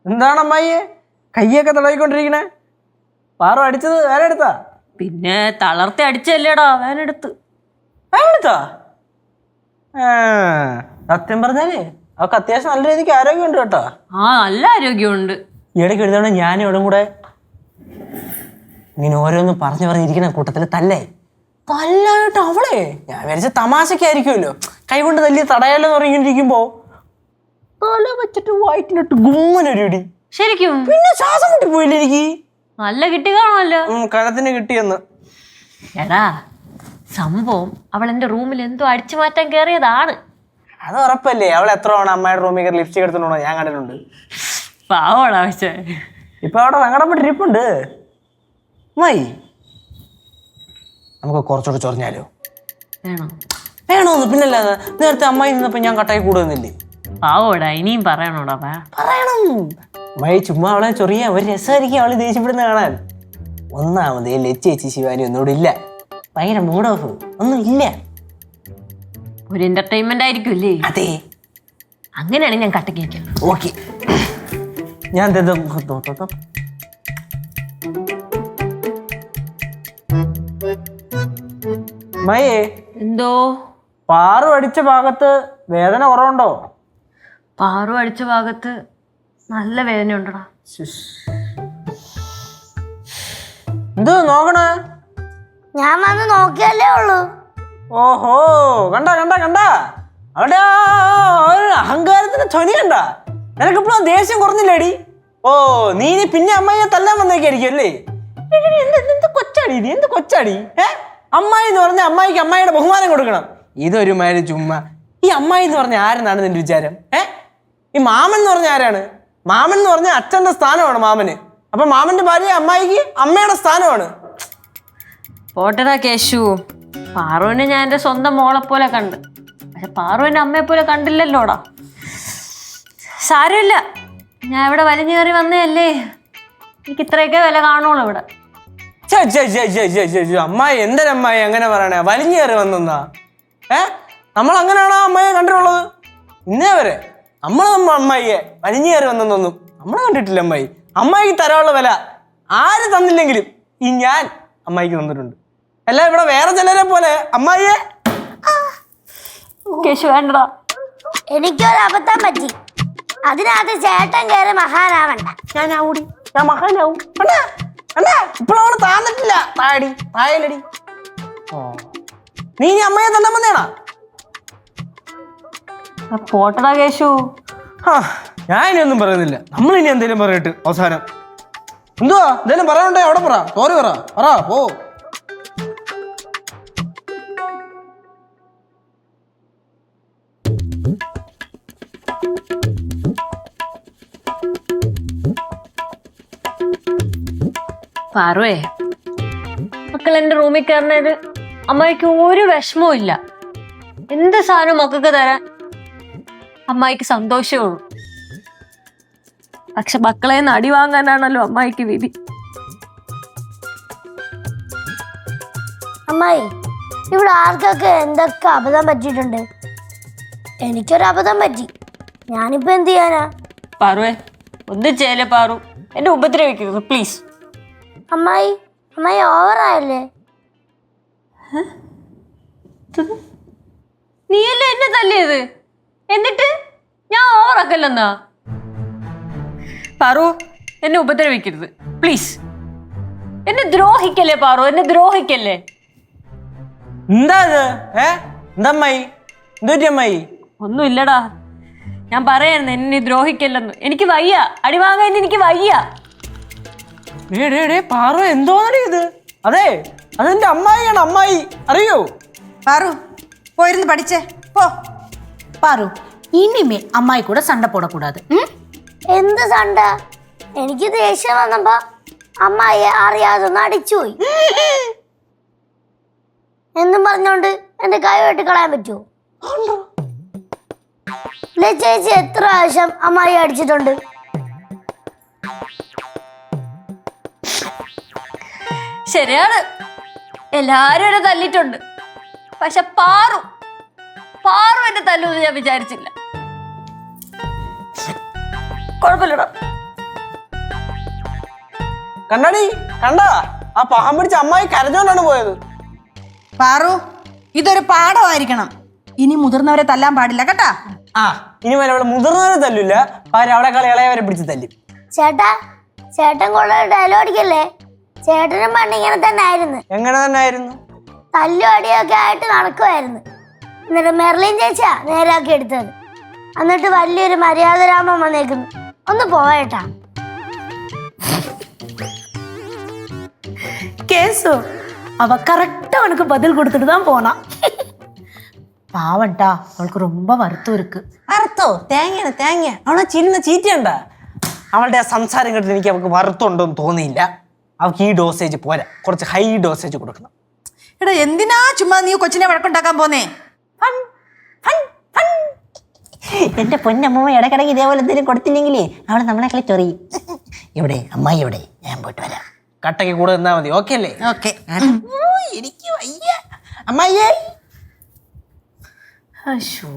എന്താണ് അമ്മായിയെ കയ്യൊക്കെ തടവിക്കൊണ്ടിരിക്കണേ? പാറു അടിച്ചത് വേറെ എടുത്താ? പിന്നെ തളർത്തി അടിച്ചല്ലേടാ വേനെടുത്ത്. എടുത്താ? സത്യം പറഞ്ഞാലേ അവൾക്ക് അത്യാവശ്യം നല്ല രീതിക്ക് ആരോഗ്യമുണ്ട് കേട്ടോ. നല്ല ആരോഗ്യമുണ്ട്. ഇടയ്ക്ക് എഴുതണം ഞാനും ഇവിടെ കൂടെ ഇങ്ങനെ ഓരോന്നും പറഞ്ഞിരിക്കുന്ന കൂട്ടത്തില് തല്ലായിട്ട് അവളെ ഞാൻ വിചാരിച്ച തമാശക്കായിരിക്കുമല്ലോ, കൈകൊണ്ട് തല്ലി തടയാലോ തുടങ്ങിയിരിക്കുമ്പോ തല വെച്ചിട്ട് വയറ്റിലിട്ട് ഗുമ്മനൊരു ഇടി. ശരിക്കും? പിന്നെ ശ്വാസം മുട്ടി പോയില്ല എനിക്ക്. നല്ല കിട്ടി കാണുമല്ലോ. കഴത്തിന് കിട്ടിയെന്ന്. എടാ സംഭവം അവൾ എന്റെ റൂമിൽ എന്തോ അടിച്ചു മാറ്റാൻ കേറിയതാണ്. അത് ഉറപ്പല്ലേ? അവൾ എത്ര തവണ അമ്മയുടെ റൂമിൽ കയറി ലിപ്സ്റ്റിക് എടുത്തോണ്ടോ ഞാൻ കണ്ടിട്ടുണ്ട്. പാവടാ. പക്ഷേ ഇപ്പൊ അവിടെ സങ്കടപ്പെട്ടിരിപ്പുണ്ട്. മൈ നമുക്ക് കുറച്ചുകൂടെ ചൊറിഞ്ഞാലോ? വേണോന്ന്? പിന്നല്ലാതെ നേരത്തെ അമ്മായി നിന്നപ്പോ ഞാൻ കട്ടായി കൂടുന്നില്ലേ? പാവോടാ, ഇനിയും പറയണോടാ? പറയണം. മൈ ചുമ്മാ അവളെ ചൊറിയാ ഒരു രസമായിരിക്കും അവള് ദേഷ്യപ്പെടുന്ന കാണാൻ. ഒന്നാമത് ലച്ചേച്ചി ശിവാനി ഒന്നുകൂടെ ഇല്ല, ഭയങ്കര മൂഡ് ഓഫ് ഒന്നും ഇല്ല. ഒരു എന്റർടൈൻമെന്റ് ആയിരിക്കുമല്ലേ? അതെ. അങ്ങനെയാണ് ഞാൻ കട്ടക്ക്. ഓക്കെ ഞാൻ മയേ എന്തോ പാറു അടിച്ച ഭാഗത്ത് വേദന കുറവുണ്ടോ? പാറു അടിച്ച ഭാഗത്ത് നല്ല വേദന ഉണ്ടടാ. എന്ത് നോക്കണേ? ഞാൻ വന്ന് നോക്കിയല്ലേ ഉള്ളൂ. ഓഹോ, കണ്ട അവിടെ അഹങ്കാരത്തിന്റെ ധ്വനി കണ്ട? നിനക്കിപ്പോഴും ദേഷ്യം കുറഞ്ഞില്ലേടി? ഓ നീ പിന്നെ അമ്മായിയെ തല്ലാൻ വന്നേക്കായിരിക്കും അല്ലേ? എന്ത് കൊച്ചാടി? അമ്മായി എന്ന് പറഞ്ഞ അമ്മായിക്ക് അമ്മായിയുടെ ബഹുമാനം കൊടുക്കണം. ഇതൊരു മാതിരി ചുമ്മാ. ഈ അമ്മായി എന്ന് പറഞ്ഞ ആരെന്നാണ് നിന്റെ വിചാരം? ഈ മാമൻ എന്ന് പറഞ്ഞ ആരാണ്? മാമൻ എന്ന് പറഞ്ഞ അച്ഛന്റെ സ്ഥാനമാണ് മാമന്. അപ്പൊ മാമന്റെ ഭാര്യ അമ്മായിക്ക് അമ്മയുടെ സ്ഥാനമാണ്. പോട്ടടാ കേശു, പാറുവിനെ ഞാൻ എന്റെ സ്വന്തം മോളെ പോലെ കണ്ട്, പക്ഷെ പാറുവിന്റെ അമ്മയെ പോലെ കണ്ടില്ലല്ലോടാ. സാരമില്ല, ഞാൻ ഇവിടെ വലിഞ്ഞു കയറി വന്നതല്ലേ, എനിക്ക് ഇത്രയൊക്കെ വില കാണുള്ളൂ ഇവിടെ. അമ്മായി എന്തൊരമ്മായി അങ്ങനെ പറയണേ? വലിഞ്ഞു കയറി വന്നെന്നാ? നമ്മൾ അങ്ങനെയാണോ അമ്മയെ കണ്ടിട്ടുള്ളത്? ഇന്നേ വരെ നമ്മൾ അമ്മായിയെ വലിഞ്ഞു കയറി വന്നെന്നൊന്നും നമ്മൾ കണ്ടിട്ടില്ല. അമ്മായിക്ക് തരാനുള്ള വില ആര് തന്നില്ലെങ്കിലും ഈ ഞാൻ അമ്മായിക്ക് തന്നിട്ടുണ്ട്. അല്ല ഇവിടെ വേറെ ചിലരെ പോലെ അമ്മായിയെ. കേശു വേണ്ടടാ, എനിക്കൊരു അബദ്ധം പറ്റി. അതിനകത്ത് ചേട്ടൻ കയറി മഹാനാവണ്ട. ഞാൻ മഹാനാവും. ഇപ്പോഴവള് താന്നിട്ടില്ല. തായലടി. നീ ഇനി അമ്മയെ തന്നെ വന്നേണ? പോട്ടടാ കേശു. ഞാൻ ഇനി ഒന്നും പറയുന്നില്ല. നമ്മൾ ഇനി എന്തേലും പറയട്ട് അവസാനം. എന്തുവാ എന്തേലും പറയാനുണ്ടേ അവിടെ പറ. സോറി പറ പോ. പാറുവേ, മക്കൾ എന്റെ റൂമിൽ കയറുന്നതിന് അമ്മായിക്ക് ഒരു വിഷമവും ഇല്ല. എന്ത് സാധനവും മക്കൾക്ക് തരാൻ അമ്മായിക്ക് സന്തോഷമേ ഉള്ളൂ. പക്ഷെ മക്കളെ അടി വാങ്ങാനാണല്ലോ അമ്മായിക്ക് വിധി. അമ്മായി, ഇവിടെ ആർക്കൊക്കെ എന്തൊക്കെ അബദ്ധം പറ്റിയിട്ടുണ്ട്. എനിക്കൊരു അബദ്ധം പറ്റി. ഞാനിപ്പോ എന്ത് ചെയ്യാനാ? പാറുവേ ഒന്നും ചെയ്യല്ലേ പാറു, എന്നെ ഉപദ്രവിക്കരുത് പ്ലീസ്. അമ്മായി ഓവറായല്ലേ? നീയല്ലേ എന്നെ തല്ലിയത്, എന്നിട്ട് ഞാൻ ഓവറാക്കല്ലെന്നാ? പാറു എന്നെ ഉപദ്രവിക്കരുത് പ്ലീസ്. എന്നെ ദ്രോഹിക്കല്ലേ പാറു, എന്നെ ദ്രോഹിക്കല്ലേ. എന്താ എന്തമ്മായി? എന്തുപറ്റിയമ്മായി? ഒന്നും ഇല്ലടാ, ഞാൻ പറയായിരുന്നു എന്നെ ദ്രോഹിക്കല്ലെന്ന്. എനിക്ക് വയ്യ, അടി വാങ്ങാൻ എനിക്ക് വയ്യ. പാറു എന്തോന്നടി ഇത്? അതെ, അതെന്റെ അമ്മായിയാണ്. അമ്മായി അറിയോ? പാറു പോയിരുന്ന് പഠിച്ചേ പോ. പാറു ഇനിമേ അമ്മായി കൂടെ സണ്ട പോടക്കൂടാതെ. എന്ത് സണ്ട? എനിക്ക് ദേഷ്യം വന്നപ്പോ അമ്മായി അറിയാതൊന്ന് അടിച്ചുപോയി. എന്നും പറഞ്ഞോണ്ട് എന്റെ കൈ വെട്ടി കളയാൻ പറ്റുമോ? ചേച്ചി എത്ര പ്രാവശ്യം അമ്മായി അടിച്ചിട്ടുണ്ട്? ശരിയാണ്, എല്ലാരും എന്നെ തല്ലിട്ടുണ്ട്. പക്ഷെ പാറു എന്നെ തല്ലൂന്ന് ഞാൻ വിചാരിച്ചില്ല. കുഴപ്പമില്ലടാ, കണ്ടാടി കണ്ടാ ആ പാവം പിടിച്ച അമ്മായി കരഞ്ഞോണ്ടാണ് പോയത്. പാറു ഇതൊരു പാഠമായിരിക്കണം. ഇനി മുതിർന്നവരെ തല്ലാൻ പാടില്ല കേട്ടാ. ആ ഇനി മേലെ അവളെ മുതിർന്നവരെ തല്ലില്ല, കാര്യം അവളെ കളി ഇളയവരെ പിടിച്ച് തല്ലും. ചേട്ടാ ചേട്ടൻ കൂടുതൽ ഡയലോഗ് അടിക്കല്ലേ. ചേട്ടനും പണ്ട് ഇങ്ങനെ തന്നെ ആയിരുന്നു. എങ്ങനെ തന്നെ ആയിരുന്നു? തല്ലും അടിയൊക്കെ ആയിട്ട് നടക്കുമായിരുന്നു. എന്നിട്ട് മെർലിൻ ചേച്ചിയാ നേരാക്കി എടുത്തത്. എന്നിട്ട് വലിയൊരു മര്യാദരാമൻ വന്നേക്കുന്നു. ഒന്ന് പോയേട്ടാ. கேசு அவ கரெக்டா உனக்கு பதில் கொடுத்துட்டு தான் போனா. பாவன்டா அவளுக்கு ரொம்ப வருத்தம் இருக்கு. വറുത്തോ? തേങ്ങയാണ് തേങ്ങ. അവളെ ചിന്ന ചീറ്റണ്ട. അവളുടെ ആ സംസാരം കേട്ടിട്ട് എനിക്ക് അവൾക്ക് വറുത്തുണ്ടോന്ന് തോന്നിയില്ല. അവൾക്ക് ഈ ഡോസേജ് പോരാ, കുറച്ച് ഹൈ ഡോസേജ് കൊടുക്കണം. എടാ എന്തിനാ ചുമ്മാ നീ കൊച്ചിനെ വഴക്കുണ്ടാക്കാൻ പോന്നേ? എന്റെ പൊന്നമ്മ ഇടക്കിടക്ക് ഇതേപോലെ എന്തെങ്കിലും കൊടുത്തില്ലെങ്കിലേ അവളെ നമ്മളെ കളി ചൊറിയും. എവിടെ അമ്മായി എവിടെ? ഞാൻ പോയിട്ട് വരാം. കട്ടയ്ക്ക് കൂടെ നിന്നാ മതി. ഓക്കെ അല്ലേ? ഓക്കെ. എനിക്ക് വയ്യ അമ്മായിയേ. അയ്യോ